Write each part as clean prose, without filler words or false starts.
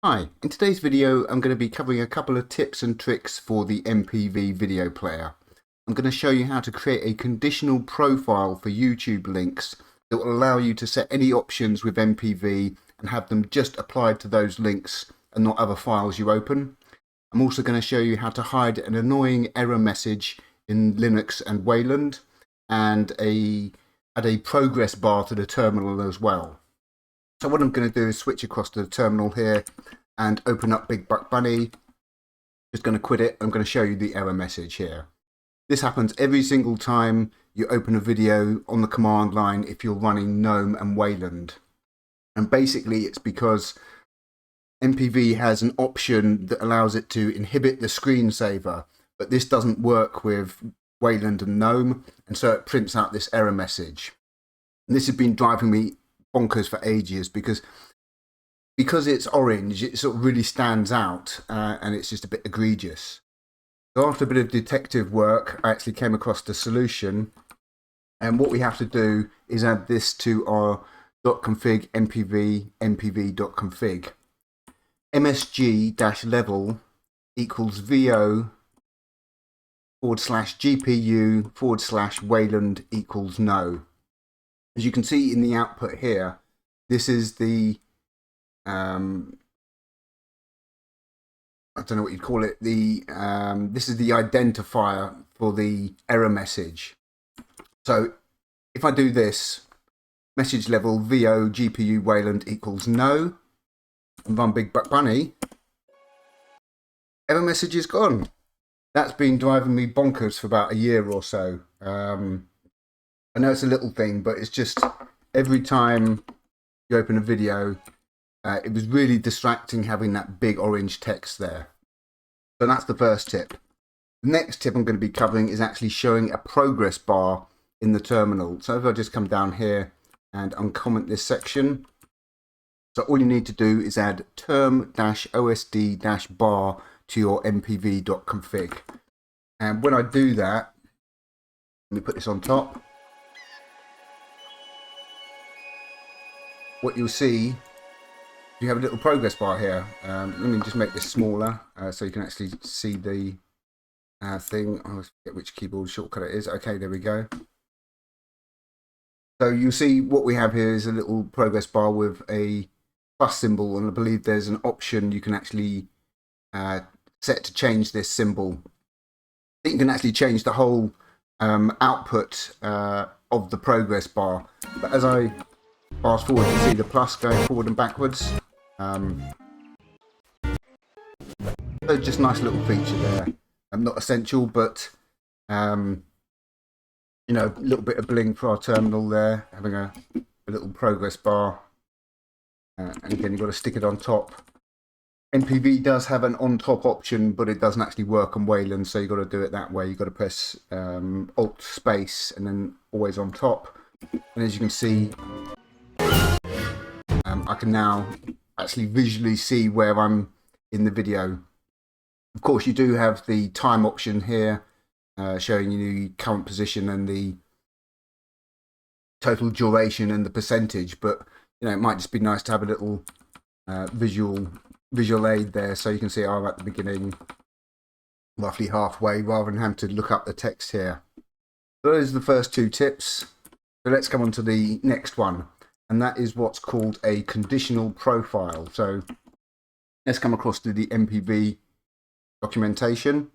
Hi, in today's video I'm going to be covering a couple of tips and tricks for the MPV video player. I'm going to show you how to create a conditional profile for YouTube links that will allow you to set any options with MPV and have them just applied to those links and not other files you open. I'm also going to show you how to hide an annoying error message in Linux and Wayland and add a progress bar to the terminal as well. So what I'm going to do is switch across to the terminal here and open up Big Buck Bunny. Just going to quit it. I'm going to show you the error message here. This happens every single time you open a video on the command line if you're running GNOME and Wayland. And basically it's because MPV has an option that allows it to inhibit the screensaver, but this doesn't work with Wayland and GNOME, and so it prints out this error message. And this has been driving me bonkers for ages because it's orange, it sort of really stands out and it's just a bit egregious. So after a bit of detective work, I actually came across the solution, and what we have to do is add this to our .config mpv.config. msg-level equals vo/gpu/wayland equals no. As you can see in the output here, this is the I don't know what you'd call it. This is the identifier for the error message. So if I do this, message level vo GPU Wayland equals no, and run Big Buck Bunny, error message is gone. That's been driving me bonkers for about a year or so. I know it's a little thing, but it's just every time you open a video, it was really distracting having that big orange text there. So that's the first tip. The next tip I'm going to be covering is actually showing a progress bar in the terminal. So if I just come down here and uncomment this section. So all you need to do is add term-osd-bar to your mpv.config. And when I do that, let me put this on top. What you'll see, you have a little progress bar here. Let me just make this smaller so you can actually see the thing. I always forget which keyboard shortcut it is. Okay, there we go. So you'll see what we have here is a little progress bar with a plus symbol, and I believe there's an option you can actually set to change this symbol. I think you can actually change the whole output of the progress bar. But as I fast forward, you see the plus going forward and backwards. So just nice little feature there. Not essential, but you know, a little bit of bling for our terminal there, having a little progress bar. And again, you've got to stick it on top. MPV does have an on-top option, but it doesn't actually work on Wayland, so you've got to do it that way. You've got to press Alt space and then always on top. And as you can see, I can now actually visually see where I'm in the video. Of course, you do have the time option here, showing you the current position and the total duration and the percentage, but you know, it might just be nice to have a little visual aid there, so you can see I'm at the beginning, roughly halfway, rather than having to look up the text here. So those are the first two tips. So let's come on to the next one, and that is what's called a conditional profile. So let's come across to the MPV documentation.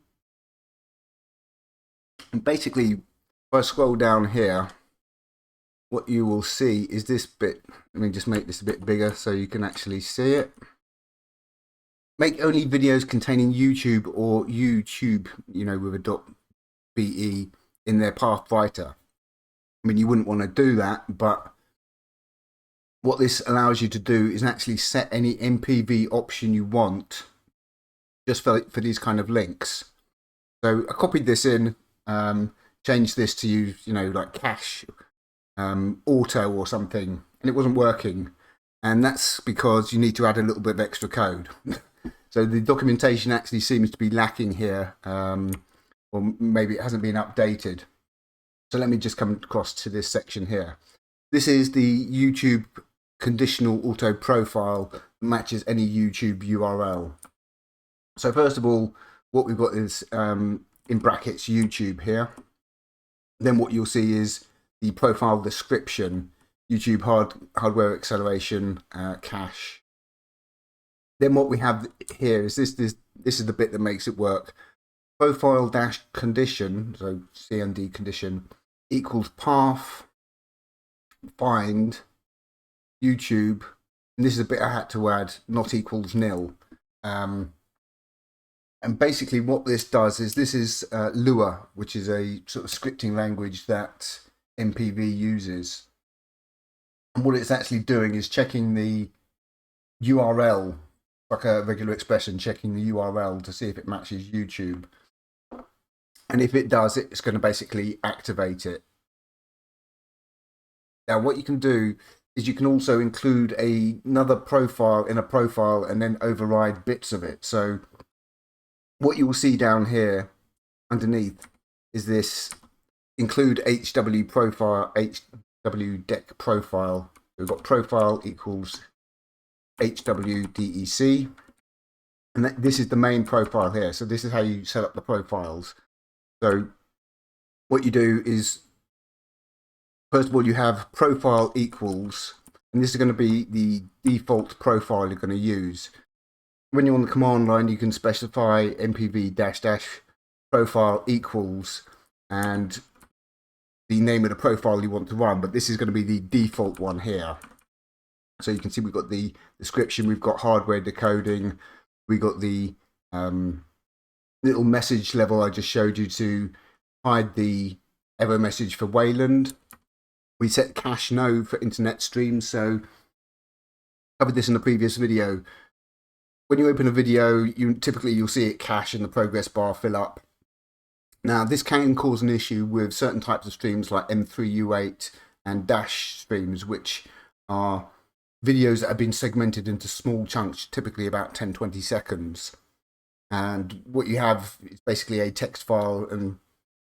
And basically, if I scroll down here, what you will see is this bit. Let me just make this a bit bigger so you can actually see it. Make only videos containing YouTube or YouTube, you know, with a .be in their path writer. I mean, you wouldn't want to do that, but what this allows you to do is actually set any MPV option you want just for these kind of links. So I copied this in, changed this to use, you know, like cache auto or something, and it wasn't working. And that's because you need to add a little bit of extra code. So the documentation actually seems to be lacking here, or maybe it hasn't been updated. So let me just come across to this section here. This is the YouTube conditional auto profile matches any YouTube URL. So first of all, what we've got is in brackets YouTube here. Then what you'll see is the profile description, YouTube hardware acceleration, cache. Then what we have here is this is the bit that makes it work. Profile dash condition, so CND condition, equals path find YouTube, and this is a bit I had to add, not equals nil. And basically what this does is, this is Lua, which is a sort of scripting language that MPV uses. And what it's actually doing is checking the URL, like a regular expression, checking the URL to see if it matches YouTube. And if it does, it's going to basically activate it. Now, what you can do is you can also include another profile in a profile and then override bits of it. So what you will see down here underneath is this include HW profile, HW deck profile. We've got profile equals HWDEC. And this is the main profile here. So this is how you set up the profiles. So what you do is, first of all, you have profile equals, and this is going to be the default profile you're going to use. When you're on the command line, you can specify mpv -- profile equals and the name of the profile you want to run, but this is going to be the default one here. So you can see we've got the description, we've got hardware decoding, we've got the little message level I just showed you to hide the error message for Wayland. We set cache no for internet streams. So I covered this in the previous video. When you open a video, you'll see it cache and the progress bar fill up. Now this can cause an issue with certain types of streams like M3U8 and dash streams, which are videos that have been segmented into small chunks, typically about 10-20 seconds. And what you have is basically a text file and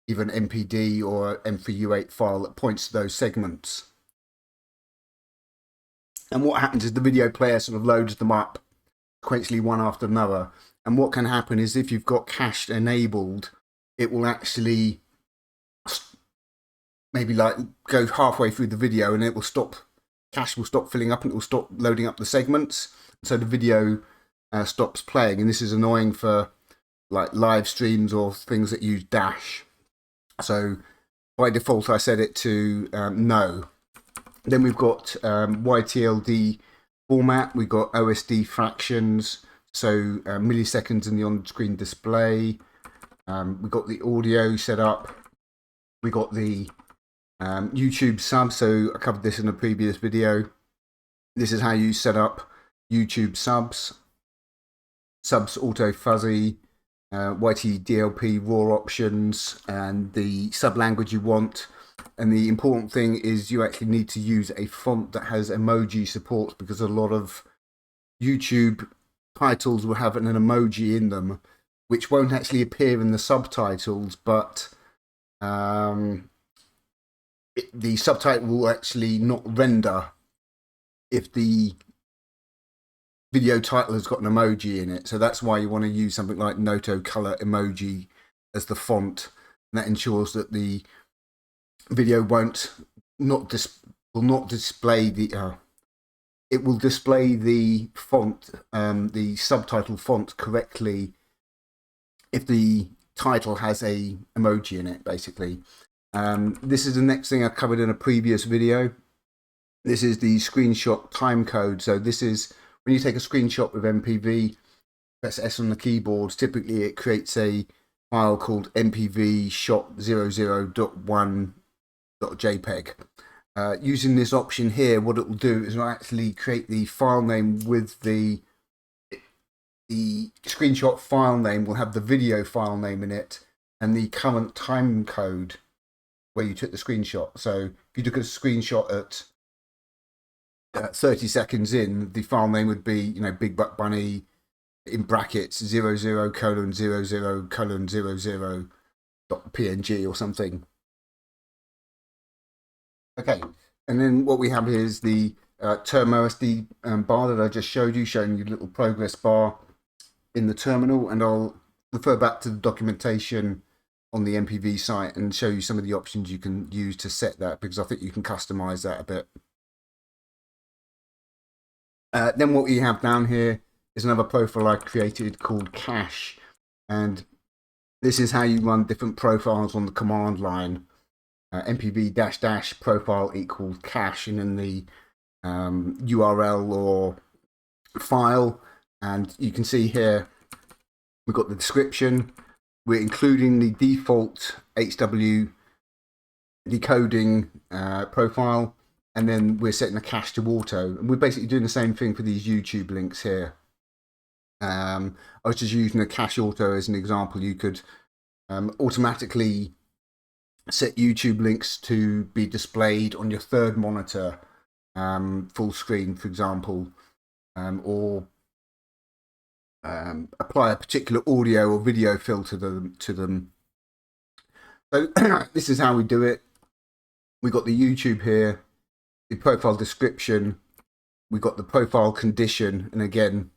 either an MPD or M3U8 file that points to those segments. And what happens is the video player sort of loads them up sequentially one after another. And what can happen is, if you've got cache enabled, it will actually maybe like go halfway through the video and it will stop, cache will stop filling up and it will stop loading up the segments. So the video stops playing, and this is annoying for like live streams or things that use dash. So by default I set it to no. Then we've got YTLD format, we've got OSD fractions, so milliseconds in the on-screen display. We've got the audio set up, we got the YouTube sub, so I covered this in a previous video. This is how you set up YouTube subs. Subs auto fuzzy, YTDLP raw options, and the sub language you want. And the important thing is you actually need to use a font that has emoji support, because a lot of YouTube titles will have an emoji in them which won't actually appear in the subtitles, but the subtitle will actually not render if the video title has got an emoji in it. So that's why you want to use something like Noto color emoji as the font, and that ensures that the video will not display the it will display the font, the subtitle font correctly if the title has a emoji in it, basically. This is the next thing I covered in a previous video. This is the screenshot time code. So this is when you take a screenshot with MPV, press S on the keyboard, typically it creates a file called mpv shot00.1.jpg. Using this option here, what it will do is it'll actually create the file name with the screenshot file name will have the video file name in it and the current time code where you took the screenshot. So if you took a screenshot at 30 seconds in, the file name would be, Big Buck Bunny in brackets 00:00:00.png or something. Okay, and then what we have here is the term OSD bar that I just showed you, showing you a little progress bar in the terminal, and I'll refer back to the documentation on the MPV site and show you some of the options you can use to set that, because I think you can customize that a bit. Then what we have down here is another profile I created called cache, and this is how you run different profiles on the command line. MPV -- profile equals cache, and then the URL or file, and you can see here we've got the description. We're including the default HW decoding profile, and then we're setting the cache to auto, and we're basically doing the same thing for these YouTube links here. I was just using a cache auto as an example. You could automatically set YouTube links to be displayed on your third monitor, full screen, for example, or apply a particular audio or video filter to them. So this is how we do it. We got the YouTube here, the profile description, we got the profile condition, and again,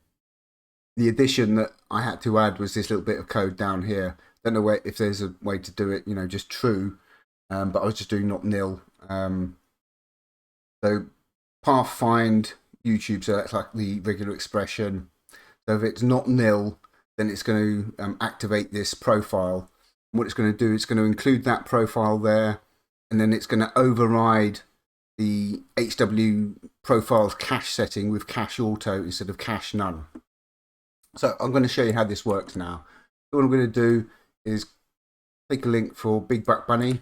the addition that I had to add was this little bit of code down here. Don't know if there's a way to do it, just true, but I was just doing not nil. So path find YouTube, so that's like the regular expression. So if it's not nil, then it's going to activate this profile. And what it's going to do, it's going to include that profile there, and then it's going to override the HW profile's cache setting with cache auto instead of cache none. So I'm going to show you how this works now. What I'm going to do is take a link for Big Black Bunny,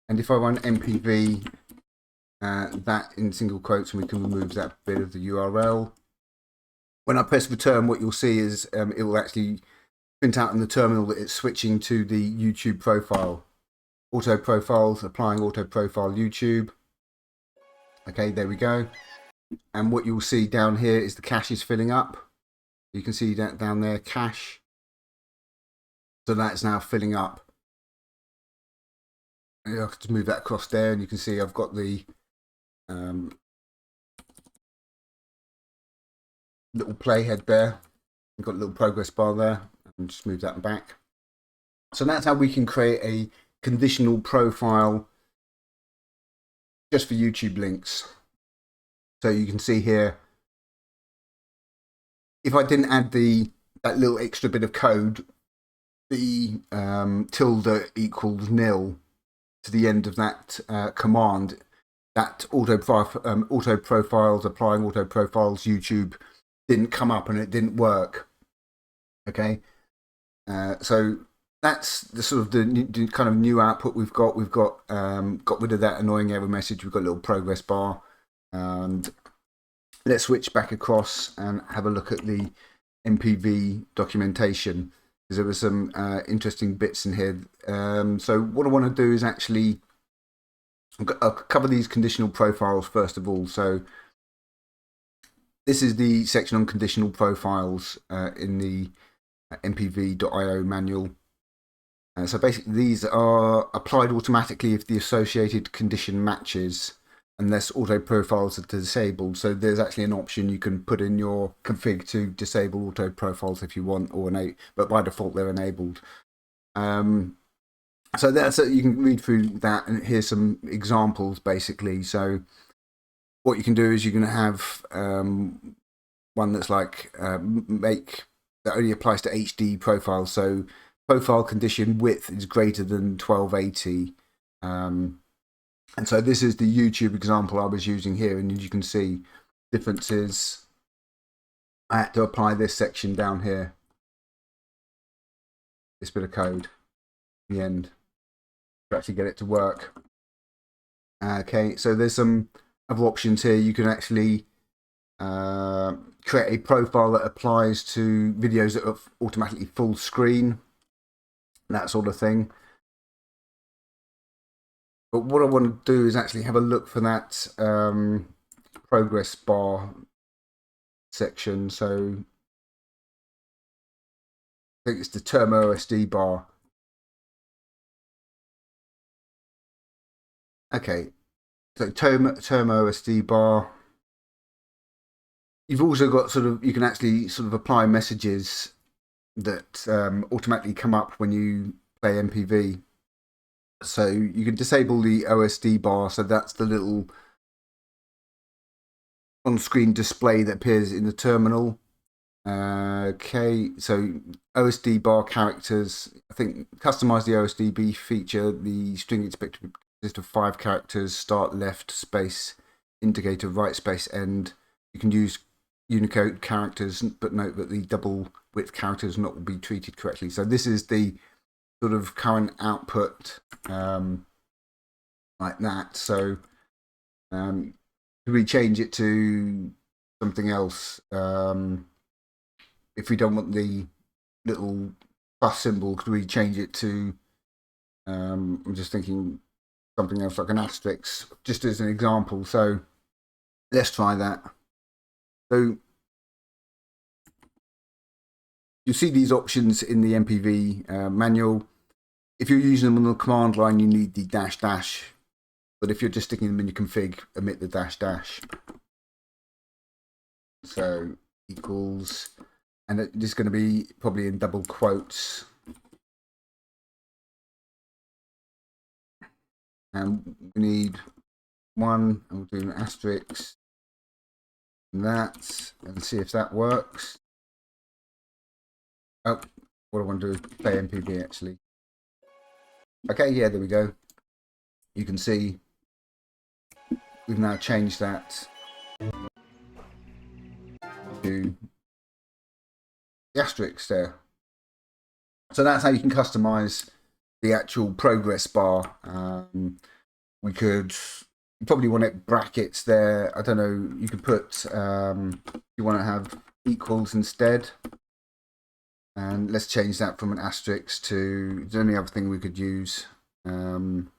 and if I run MPV, that in single quotes, and we can remove that bit of the URL. When I press return, what you'll see is it will actually print out in the terminal that it's switching to the YouTube profile. Auto profiles, applying auto profile YouTube. Okay, there we go. And what you'll see down here is the cache is filling up. You can see that down there, cache. So that's now filling up. I can just move that across there, and you can see I've got the little playhead there. We've got a little progress bar there, and just move that back. So that's how we can create a conditional profile just for YouTube links. So you can see here, if I didn't add that little extra bit of code, the tilde equals nil to the end of that command, that auto profiles, applying auto profiles YouTube didn't come up and it didn't work. Okay, so that's the sort of the kind of new output we've got. We've got rid of that annoying error message. We've got a little progress bar, and let's switch back across and have a look at the MPV documentation, because there were some interesting bits in here. So what I want to do is actually I'll cover these conditional profiles first of all. So this is the section on conditional profiles in the mpv.io manual. So basically these are applied automatically if the associated condition matches, unless auto profiles are disabled. So there's actually an option you can put in your config to disable auto profiles if you want, or but by default they're enabled. So that's you can read through that, and here's some examples basically. So what you can do is you can have one that's like that only applies to HD profiles. So profile condition width is greater than 1280. And so this is the YouTube example I was using here, and you can see differences. I had to apply this section down here, this bit of code at the end, to actually get it to work. Okay, so there's some other options here. You can actually create a profile that applies to videos that are automatically full screen, that sort of thing. But what I want to do is actually have a look for that progress bar section. So I think it's the term OSD bar. Okay, so term OSD bar. You've also got sort of, you can actually sort of apply messages that automatically come up when you play MPV. So you can disable the OSD bar, so that's the little on-screen display that appears in the terminal. Okay, so OSD bar characters, I think customize the OSDB feature. The string is expected to consist of 5 characters: start, left, space, indicator, right, space, end. You can use Unicode characters, but note that the double width characters not be treated correctly. So this is the sort of current output, like that. So could we change it to something else? If we don't want the little plus symbol, could we change it to, I'm just thinking something else like an asterisk, just as an example. So let's try that. So you'll see these options in the MPV manual. If you're using them on the command line, you need the dash dash. But if you're just sticking them in your config, omit the dash dash. So equals, and it is going to be probably in double quotes. And we need 1, and we'll do an asterisk, and that, and see if that works. Oh, what I want to do is play MPV actually. Okay, yeah, there we go. You can see we've now changed that to the asterisk there. So that's how you can customize the actual progress bar. We could, you probably want it brackets there. I don't know, you could put, you want to have equals instead. And let's change that from an asterisk to the only other thing we could use. We'd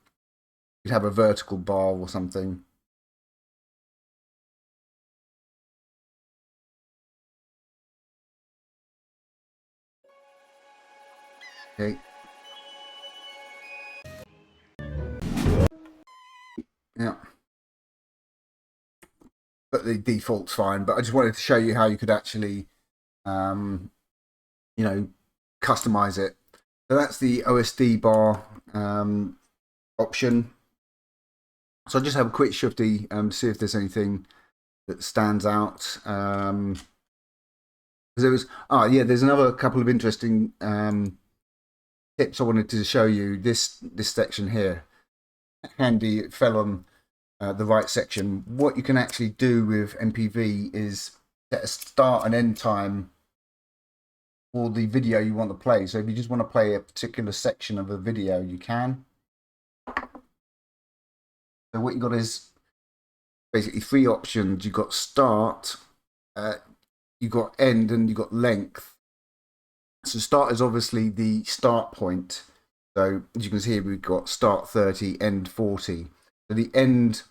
have a vertical bar or something. Okay. Yeah. But the default's fine. But I just wanted to show you how you could actually, you know, customize it. So that's the OSD bar option. So I'll just have a quick shifty, see if there's anything that stands out. There was, yeah, there's another couple of interesting tips I wanted to show you. This section here, handy, it fell on the right section. What you can actually do with MPV is set a start and end time for the video you want to play. So if you just want to play a particular section of a video, you can. So what you got is basically 3 options. You've got start, you've got end, and you've got length. So start is obviously the start point. So as you can see, we've got start 30, end 40. So the end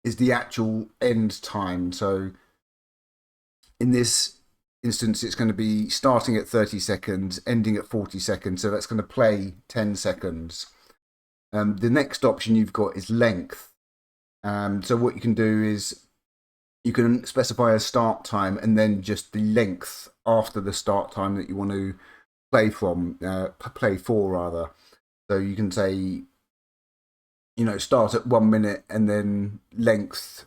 is the actual end time. So in this instance, it's going to be starting at 30 seconds, ending at 40 seconds. So that's going to play 10 seconds. The next option you've got is length. So what you can do is you can specify a start time and then just the length after the start time that you want to play from, play for rather. So you can say, you know, start at 1 minute and then length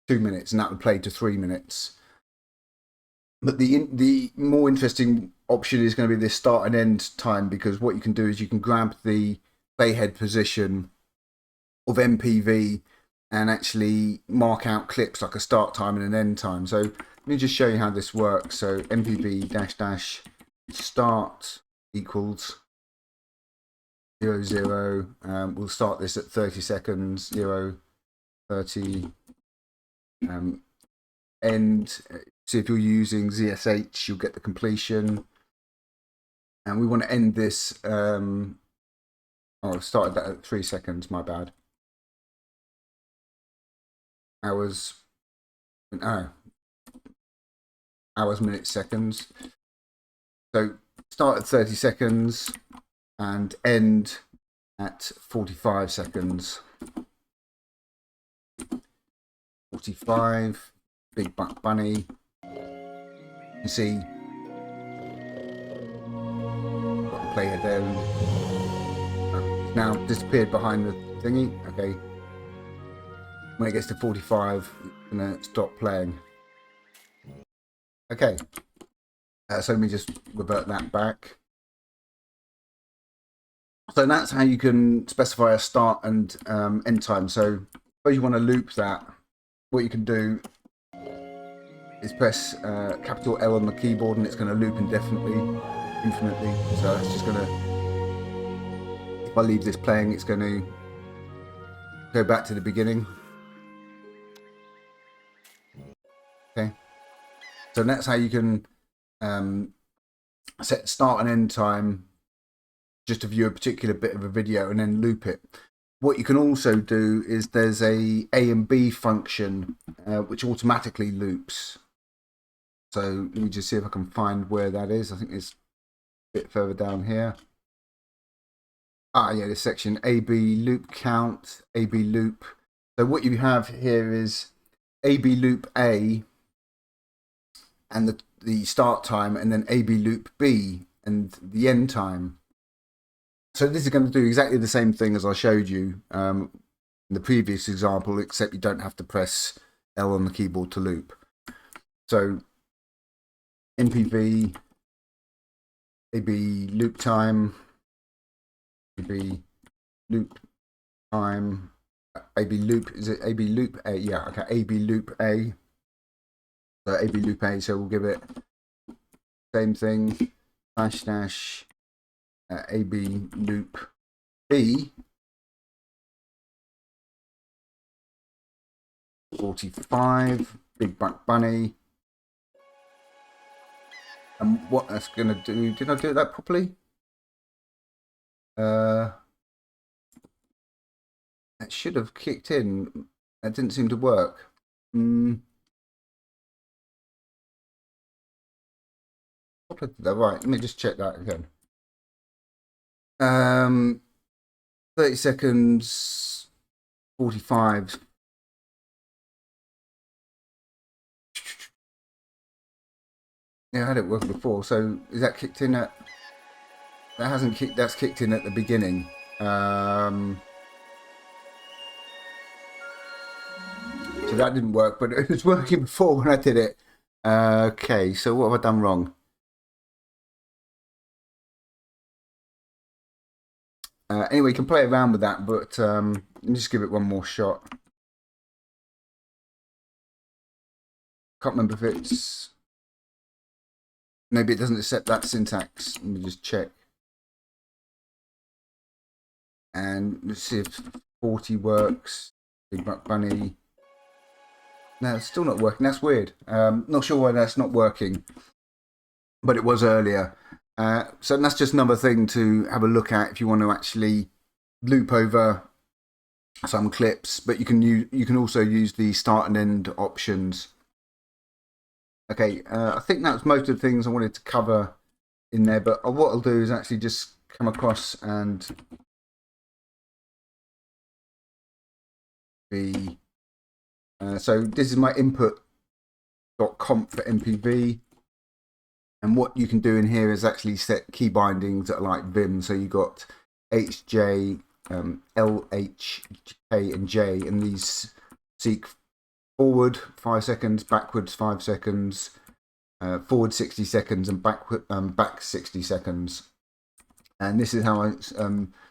2 minutes, and that would play to 3 minutes. But the more interesting option is going to be this start and end time, because what you can do is you can grab the playhead position of MPV and actually mark out clips like a start time and an end time. So let me just show you how this works. So MPV dash start equals 00. We'll start this at 30 seconds. 30. End. See, if you're using ZSH, you'll get the completion. And we want to end this. Oh, I started that at 3 seconds. My bad. Hours, minutes, seconds. So start at 30 seconds and end at 45 seconds. 45, Big Buck Bunny. You can see got the playhead there, and it's now disappeared behind the thingy. Okay, when it gets to 45, it's gonna stop playing. Okay, so let me just revert that back. So that's how you can specify a start and end time. So suppose you want to loop that, what you can do is press capital L on the keyboard and it's going to loop infinitely. So it's just going to, if I leave this playing, it's going to go back to the beginning. Okay, so that's how you can set start and end time just to view a particular bit of a video and then loop it. What you can also do is there's a and B function which automatically loops. So let me just see if I can find where that is. I think it's a bit further down here. Ah, yeah, this section, AB loop count, AB loop. So what you have here is AB loop A and the start time, and then AB loop B and the end time. So this is going to do exactly the same thing as I showed you in the previous example, except you don't have to press L on the keyboard to loop. So MPV, AB loop time, AB loop time, AB loop, is it AB loop A? Yeah, okay, AB loop A. So AB loop A, so we'll give it same thing, / AB loop B 45, Big Buck Bunny. And what that's going to do, did I do that properly? It should have kicked in. That didn't seem to work. Right, let me just check that again. 30 seconds, 45. Yeah, I had it work before. So is that kicked in at? That hasn't kicked. That's kicked in at the beginning. So that didn't work, but it was working before when I did it. Okay, so what have I done wrong? Anyway, you can play around with that, but let me just give it one more shot. Can't remember if it's... Maybe it doesn't accept that syntax. Let me just check. And let's see if 40 works. Big Buck Bunny. No, it's still not working. That's weird. Not sure why that's not working, but it was earlier. So that's just another thing to have a look at if you want to actually loop over some clips. But you can also use the start and end options. Okay, I think that's most of the things I wanted to cover in there. But what I'll do is actually just come across and so this is my input.conf for MPV. And what you can do in here is actually set key bindings that are like Vim. So you've got HJ, LH, K, and J, and these seek forward 5 seconds, backwards 5 seconds, forward 60 seconds, and back 60 seconds. And this is how I,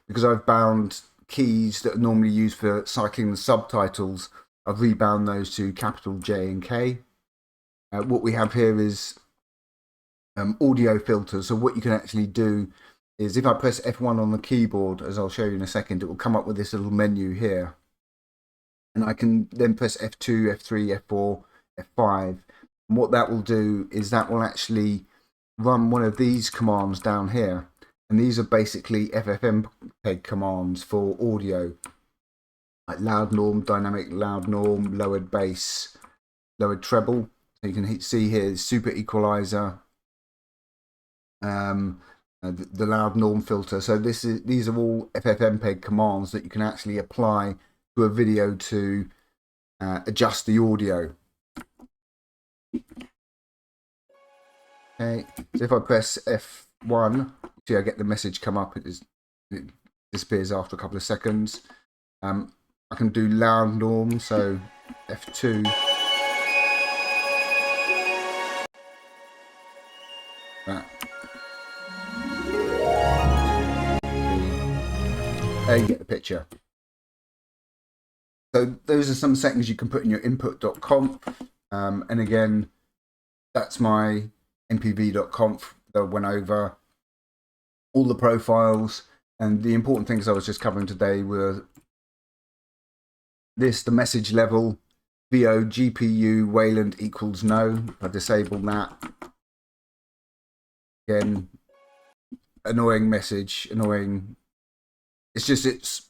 because I've bound keys that are normally used for cycling the subtitles, I've rebound those to capital J and K. What we have here is audio filters. So what you can actually do is if I press F1 on the keyboard, as I'll show you in a second, it will come up with this little menu here. And I can then press F2, F3, F4, F5. And what that will do is that will actually run one of these commands down here. And these are basically FFmpeg commands for audio, like loud norm, dynamic loud norm, lowered bass, lowered treble. So you can see here super equalizer, the loud norm filter. So these are all FFmpeg commands that you can actually apply to a video to adjust the audio. Okay, so if I press F1, see I get the message come up. It disappears after a couple of seconds. I can do loud norm, so F2. There you get the picture. So those are some settings you can put in your input.conf. And again, that's my mpv.conf that went over all the profiles. And the important things I was just covering today were this, the message level, VO GPU wayland equals no. I disable that. Again, annoying message, annoying. It's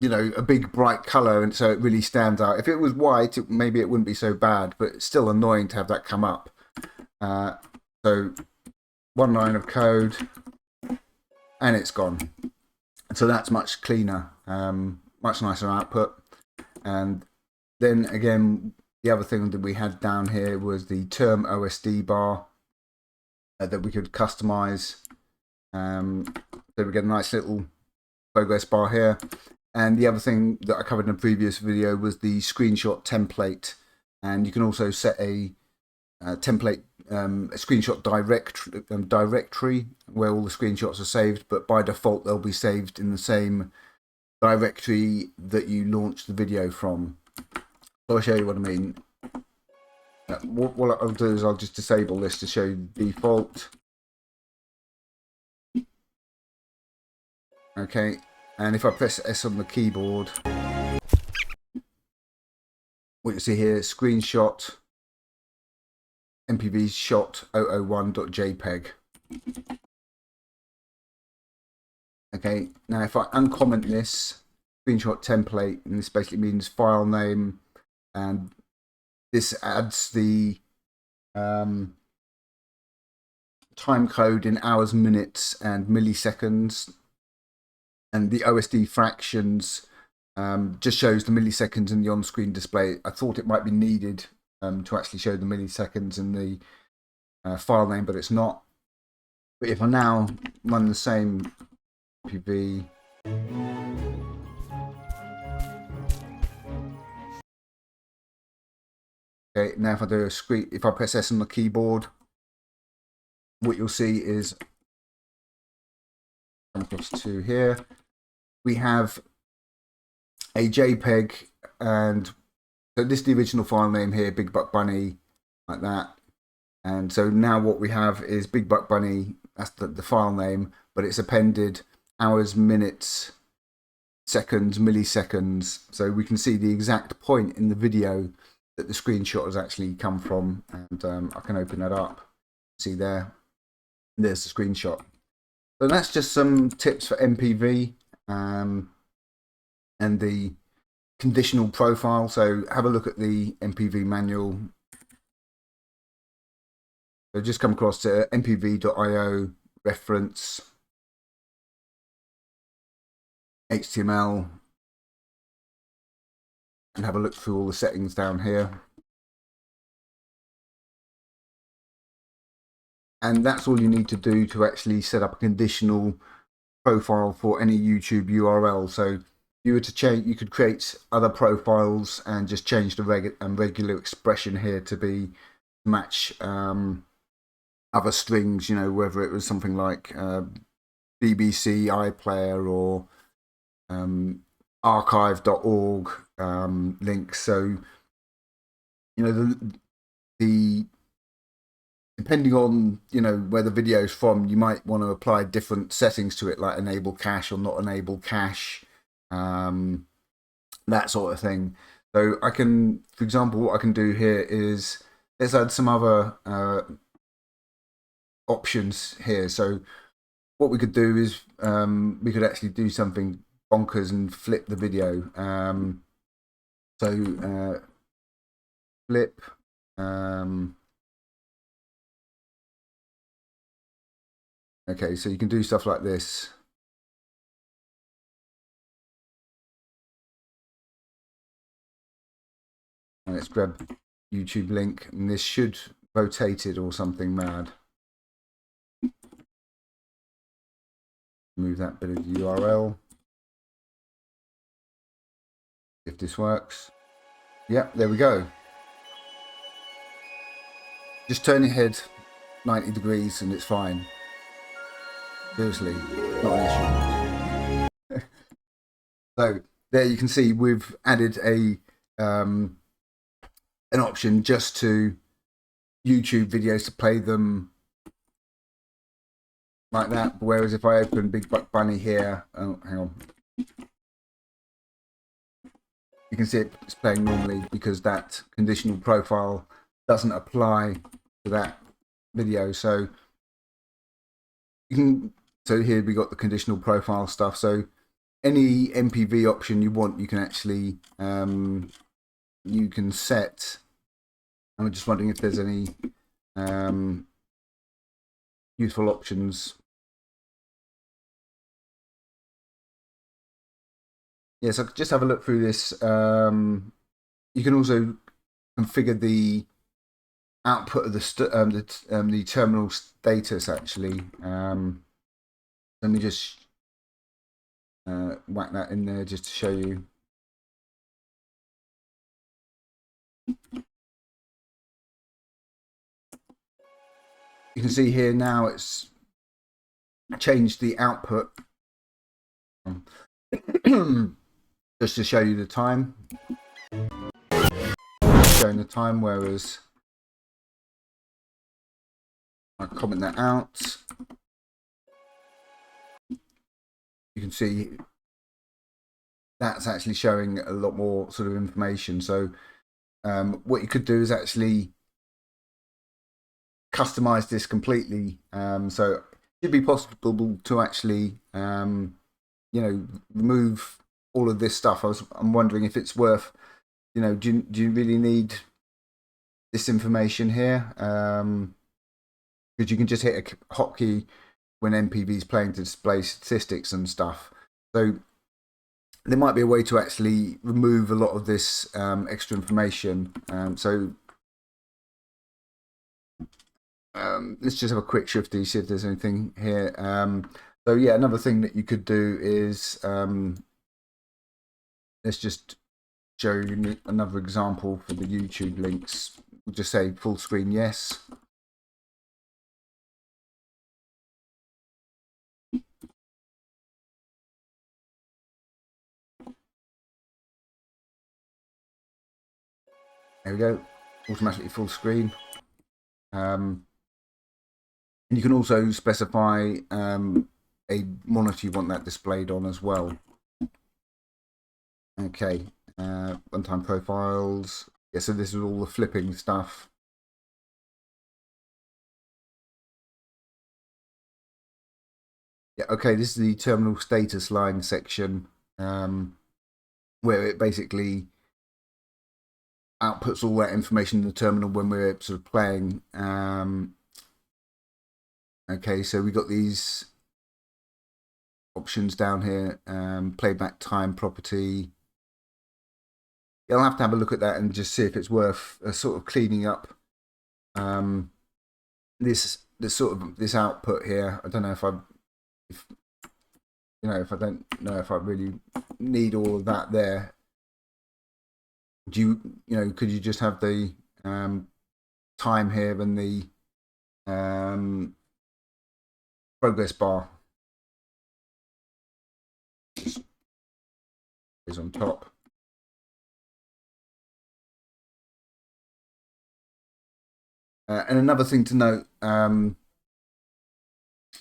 you know, a big bright color, and so it really stands out. If it was white, maybe it wouldn't be so bad, but it's still annoying to have that come up. So one line of code, and it's gone. So that's much cleaner, much nicer output. And then again, the other thing that we had down here was the term OSD bar that we could customize. So we get a nice little progress bar here. And the other thing that I covered in a previous video was the screenshot template. And you can also set a template, a screenshot directory where all the screenshots are saved, but by default they'll be saved in the same directory that you launched the video from. So I'll show you what I mean. What I'll do is I'll just disable this to show you the default. Okay, and if I press S on the keyboard, what you see here, screenshot MPV shot 001.jpg. Okay, now if I uncomment this screenshot template, and this basically means file name, and this adds the time code in hours, minutes, and milliseconds, and the OSD fractions just shows the milliseconds in the on-screen display. I thought it might be needed to actually show the milliseconds in the file name, but it's not. But if I now run the same PV, okay, now if I do a screen, if I press S on the keyboard, what you'll see is, come across to here, we have a JPEG, and so this is the original file name here, Big Buck Bunny, like that. And so now what we have is Big Buck Bunny, that's the file name, but it's appended hours, minutes, seconds, milliseconds. So we can see the exact point in the video that the screenshot has actually come from. And I can open that up. See there, there's the screenshot. So that's just some tips for MPV and the conditional profile. So have a look at the MPV manual. So just come across to mpv.io reference HTML and have a look through all the settings down here. And that's all you need to do to actually set up a conditional profile for any YouTube URL. So if you were to change, you could create other profiles and just change the regular expression here to be match other strings, you know, whether it was something like BBC iPlayer or archive.org links. So, you know, the depending on, you know, where the video is from, you might want to apply different settings to it, like enable cache or not enable cache, that sort of thing. So I can, for example, what I can do here is let's add some other options here. So what we could do is we could actually do something bonkers and flip the video. Flip. Okay, so you can do stuff like this. And let's grab YouTube link, and this should rotate it or something mad. Move that bit of the URL. If this works. Yep, there we go. Just turn your head 90 degrees and it's fine. Seriously, not an issue. So there you can see we've added a an option just to YouTube videos to play them like that. Whereas if I open Big Buck Bunny here, oh, hang on, you can see it's playing normally because that conditional profile doesn't apply to that video. So you can. So here we got the conditional profile stuff. So any MPV option you want, you can actually you can set. I'm just wondering if there's any useful options. Yes, I could just have a look through this. You can also configure the output of the terminal status. Actually, let me just whack that in there just to show you. You can see here now it's changed the output just to show you the time. Showing the time, whereas I comment that out. You can see that's actually showing a lot more sort of information. So what you could do is actually customize this completely. So it should be possible to actually you know, remove all of this stuff. I'm wondering if it's worth, you know, do you really need this information here? Because you can just hit a hotkey when MPV is playing to display statistics and stuff. So there might be a way to actually remove a lot of this extra information. Let's just have a quick shifty, see if there's anything here. So yeah, another thing that you could do is let's just show you another example for the YouTube links. We'll just say full screen yes. There we go, automatically full screen. And you can also specify a monitor you want that displayed on as well. Okay, runtime profiles. Yeah, so this is all the flipping stuff. Yeah, okay, this is the terminal status line section where it basically outputs all that information in the terminal when we're sort of playing. Okay, so we got these options down here, playback time property. I'll have to have a look at that and just see if it's worth sort of cleaning up this output here. I don't know if I don't know if I really need all of that there. Do you could you just have the time here and the progress bar is on top? And another thing to note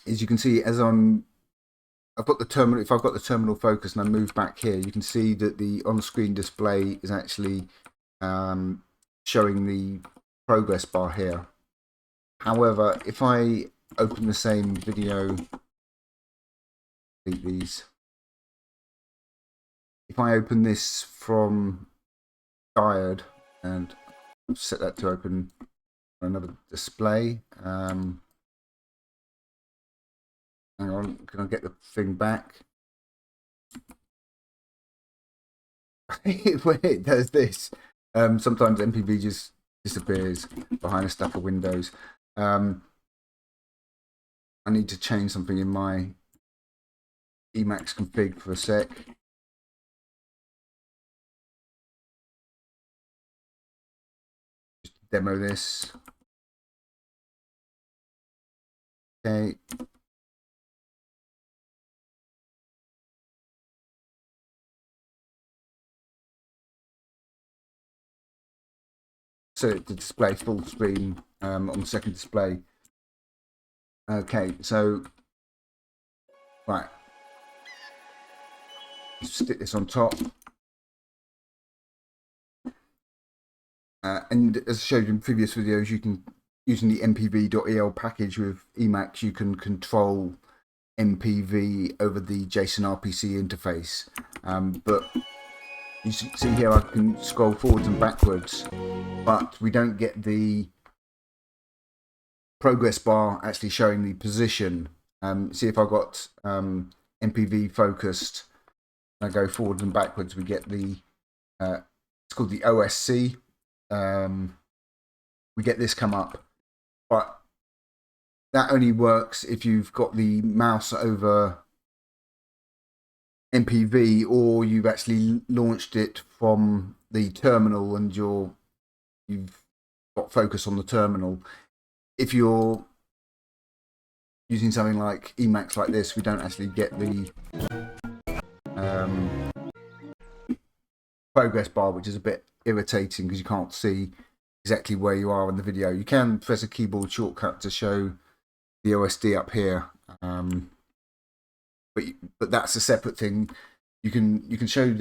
is you can see as I've got the terminal. If I've got the terminal focus and I move back here, you can see that the on-screen display is actually showing the progress bar here. However, if I open the same video, delete these. If I open this from Diode and set that to open another display. Hang on, can I get the thing back? When it does this, sometimes MPV just disappears behind a stack of windows. I need to change something in my Emacs config for a sec. Just demo this. Okay. So to display full screen on the second display. Okay, so right, stick this on top, and as I showed in previous videos, you can, using the mpv.el package with Emacs, you can control MPV over the JSON RPC interface. But you see here I can scroll forwards and backwards, but we don't get the progress bar actually showing the position. See if I got MPV focused and I go forwards and backwards, we get the it's called the OSC. We get this come up, but that only works if you've got the mouse over MPV, or you've actually launched it from the terminal and you've got focus on the terminal. If you're using something like Emacs like this, we don't actually get the progress bar, which is a bit irritating because you can't see exactly where you are in the video. You can press a keyboard shortcut to show the OSD up here, but that's a separate thing. You can show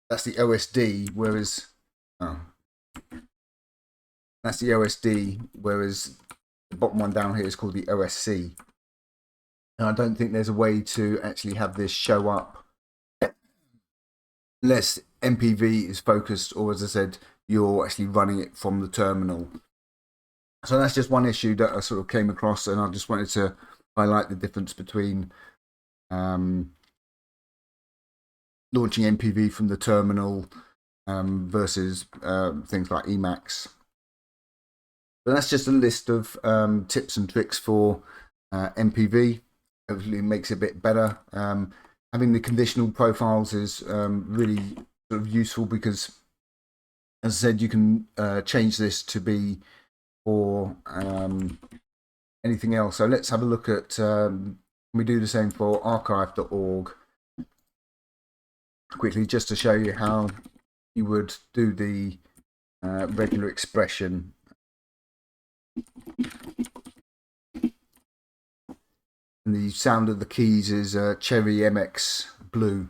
that's the OSD, whereas that's the OSD, whereas the bottom one down here is called the OSC. And I don't think there's a way to actually have this show up unless MPV is focused, or as I said, you're actually running it from the terminal. So that's just one issue that I sort of came across, and I just wanted to highlight the difference between launching MPV from the terminal versus things like Emacs. But that's just a list of tips and tricks for MPV. Hopefully it makes it a bit better. Having the conditional profiles is really sort of useful because, as I said, you can change this to be for anything else. So let's have a look at, we do the same for archive.org quickly, just to show you how you would do the regular expression. And the sound of the keys is Cherry MX Blue,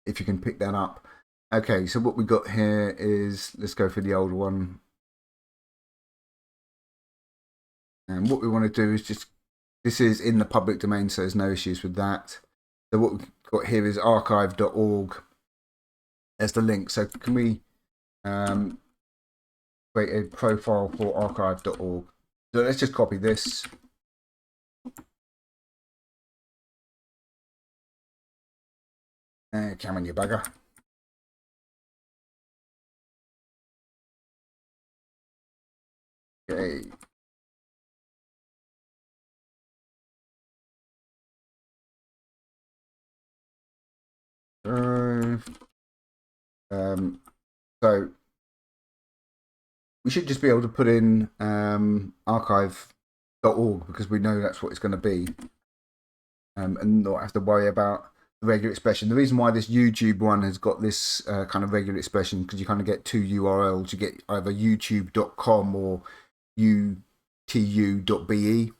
if you can pick that up. Okay, so what we got here is, let's go for the old one. And what we want to do is just, this is in the public domain, so there's no issues with that. So what we've got here is archive.org. There's the link. So can we create a profile for archive.org? So let's just copy this. Come on, you bugger. Okay. So we should just be able to put in archive.org because we know that's what it's going to be, and not have to worry about the regular expression. The reason why this YouTube one has got this kind of regular expression, because you kind of get two URLs. You get either youtube.com or utu.be.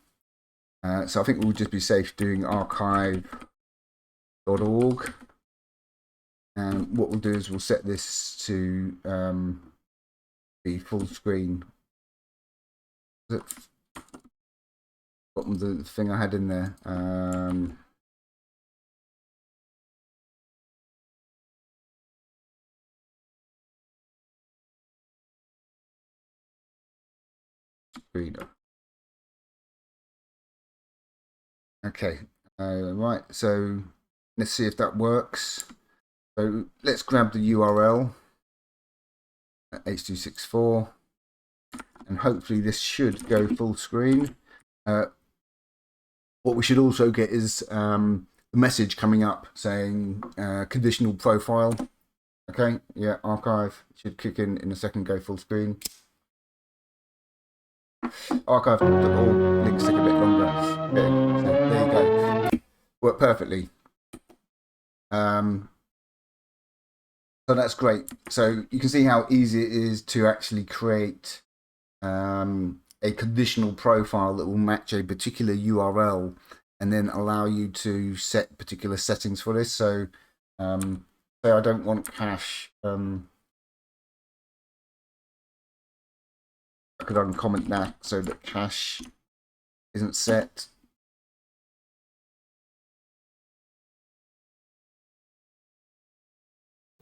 So I think we'll just be safe doing archive.org. And what we'll do is we'll set this to be full screen. Bottom of the thing I had in there. Okay, right, so let's see if that works. So let's grab the URL. H.264, and hopefully this should go full screen. What we should also get is the message coming up saying conditional profile. Okay, yeah, archive should kick in a second, go full screen. Archive.org links take a bit longer. Okay, so there you go. Worked perfectly. So that's great. So you can see how easy it is to actually create a conditional profile that will match a particular URL and then allow you to set particular settings for this. So say I don't want cache. I could uncomment that so that cache isn't set.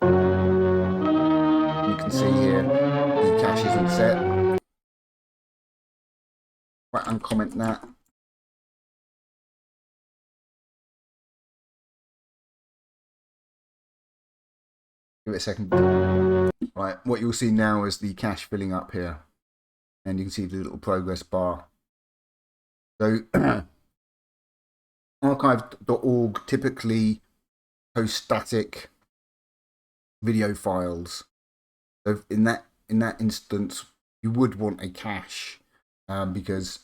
You can see here the cache isn't set. Right, uncomment that. Give it a second. Right, what you'll see now is the cache filling up here, and you can see the little progress bar. So archive.org typically posts static video files. So in that instance, you would want a cache because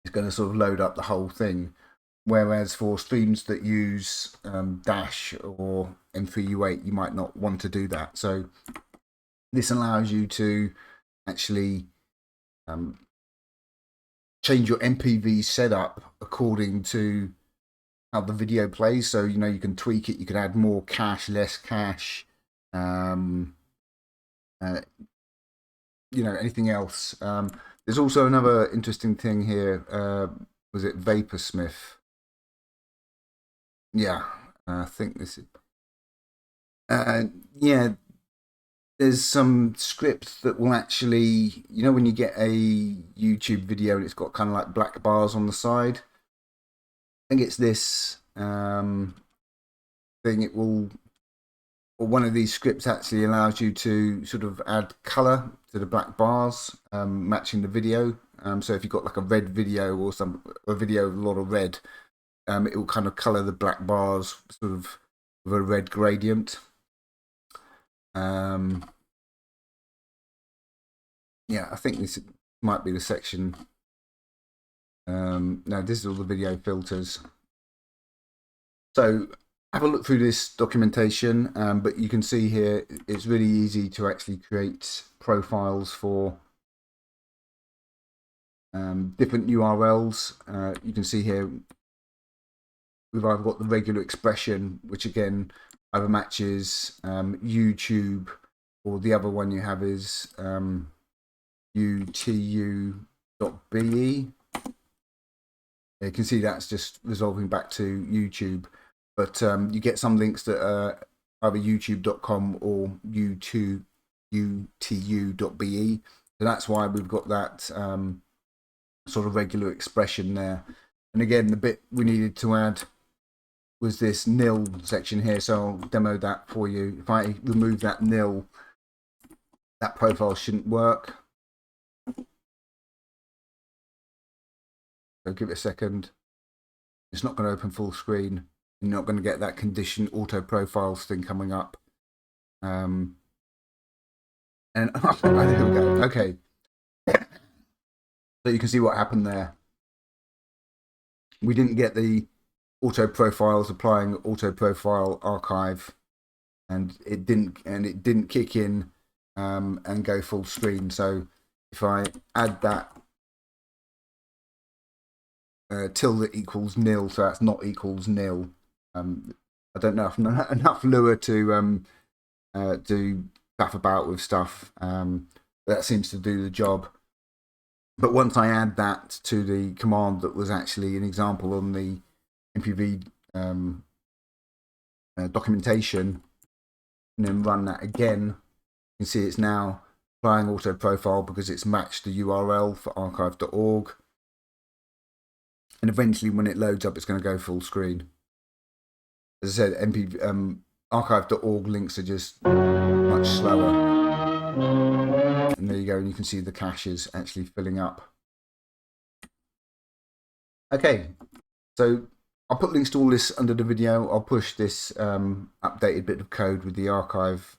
it's going to sort of load up the whole thing. Whereas for streams that use Dash or M3U8, you might not want to do that. So this allows you to actually change your MPV setup according to how the video plays. So, you know, you can tweak it. You can add more cache, less cache, you know, anything else. There's also another interesting thing here. Was it Vaporsmith? Yeah, I think this is. Yeah, there's some scripts that will actually, you know, when you get a YouTube video and it's got kind of like black bars on the side. I think it's this thing. It will, or one of these scripts actually allows you to sort of add color to the black bars, matching the video. So if you've got like a red video or a video with a lot of red, it will kind of color the black bars sort of with a red gradient. Yeah, I think this might be the section. No, this is all the video filters. So have a look through this documentation, but you can see here it's really easy to actually create profiles for different URLs. You can see here we've either got the regular expression, which again either matches YouTube, or the other one you have is utu.be. You can see that's just resolving back to YouTube, but you get some links that are either youtube.com or utu.be. So that's why we've got that sort of regular expression there. And again, the bit we needed to add was this nil section here, so I'll demo that for you. If I remove that nil, that profile shouldn't work. So give it a second. It's not going to open full screen. You're not going to get that condition auto profiles thing coming up. And there we go. Okay. So you can see what happened there. We didn't get the auto profiles applying auto profile archive, and it didn't kick in and go full screen. So if I add that tilde equals nil, so that's not equals nil. I don't know if enough Lua to do faff about with stuff. That seems to do the job. But once I add that to the command that was actually an example on the MPV documentation, and then run that again, you can see it's now applying auto profile because it's matched the URL for archive.org. And eventually when it loads up, it's going to go full screen. As I said, archive.org links are just much slower. And there you go, and you can see the cache is actually filling up. Okay, so I'll put links to all this under the video. I'll push this updated bit of code with the archive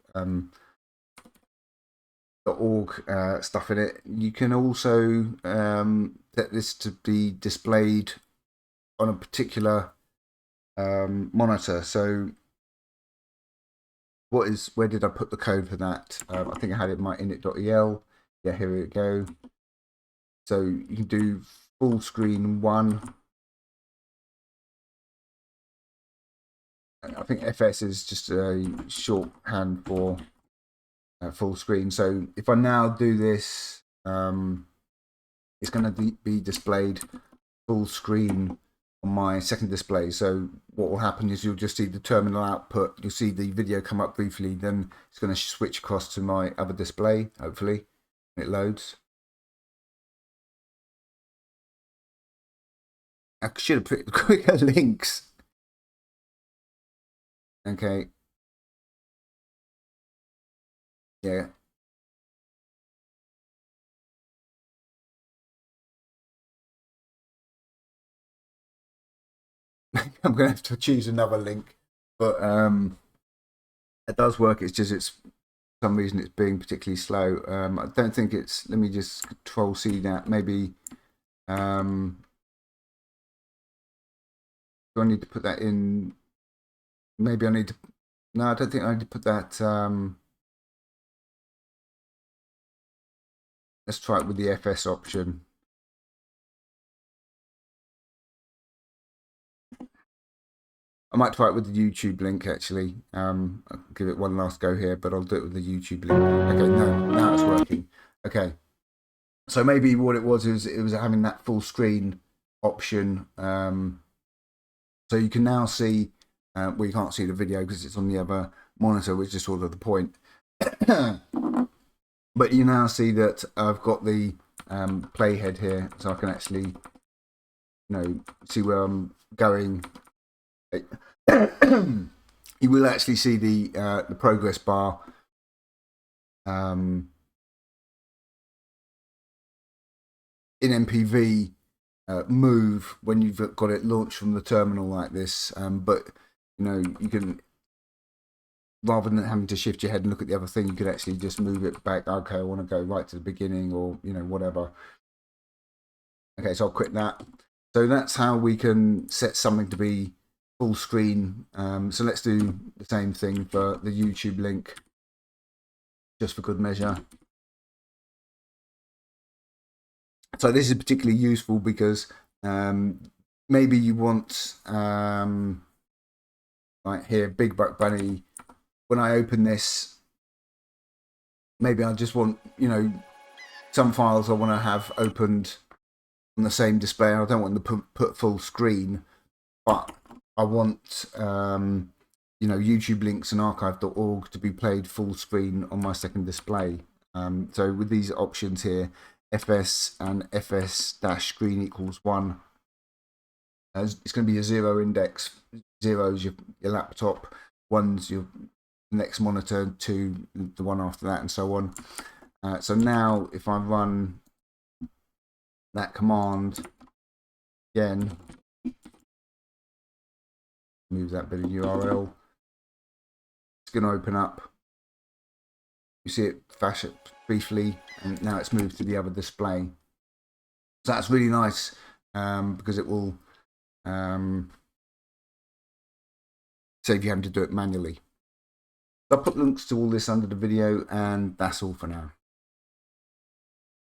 .org stuff in it. You can also set this to be displayed on a particular monitor. So where did I put the code for that? I think I had it in my init.el. Yeah, here we go. So you can do full screen 1. I think FS is just a shorthand for full screen. So if I now do this, it's going to be displayed full screen on my second display. So what will happen is you'll just see the terminal output, you'll see the video come up briefly, then it's going to switch across to my other display, hopefully, when it loads. I should have put quicker links. Okay. Yeah. I'm going to have to choose another link, but it does work. It's just for some reason it's being particularly slow. I don't think it's. Let me just Control C that. Maybe. Do I need to put that in? Maybe I need to. No, I don't think I need to put that. Let's try it with the FS option. I might try it with the YouTube link actually. I'll give it one last go here, but I'll do it with the YouTube link. Okay, no, now it's working. Okay, so maybe what it was is it was having that full screen option. So you can now see. Well, you can't see the video because it's on the other monitor, which is sort of the point. But you now see that I've got the playhead here, so I can actually, see where I'm going. You will actually see the progress bar in MPV move when you've got it launched from the terminal like this. But you can, rather than having to shift your head and look at the other thing, you could actually just move it back. Okay, I want to go right to the beginning, or whatever. Okay, so I'll quit that. So that's how we can set something to be full screen. So let's do the same thing for the YouTube link, just for good measure. So this is particularly useful because maybe you want, right here, Big Buck Bunny. When I open this, maybe I just want, some files I want to have opened on the same display. I don't want to put full screen, but I want YouTube links and archive.org to be played full screen on my second display. So with these options here, FS and FS-screen equals 1. It's going to be a 0 index. 0 is your laptop, 1's your next monitor, 2 the one after that, and so on. So now if I run that command again, move that bit of URL, it's going to open up. You see it flash it briefly, and now it's moved to the other display. So that's really nice because it will save you having to do it manually. I'll put links to all this under the video, and that's all for now.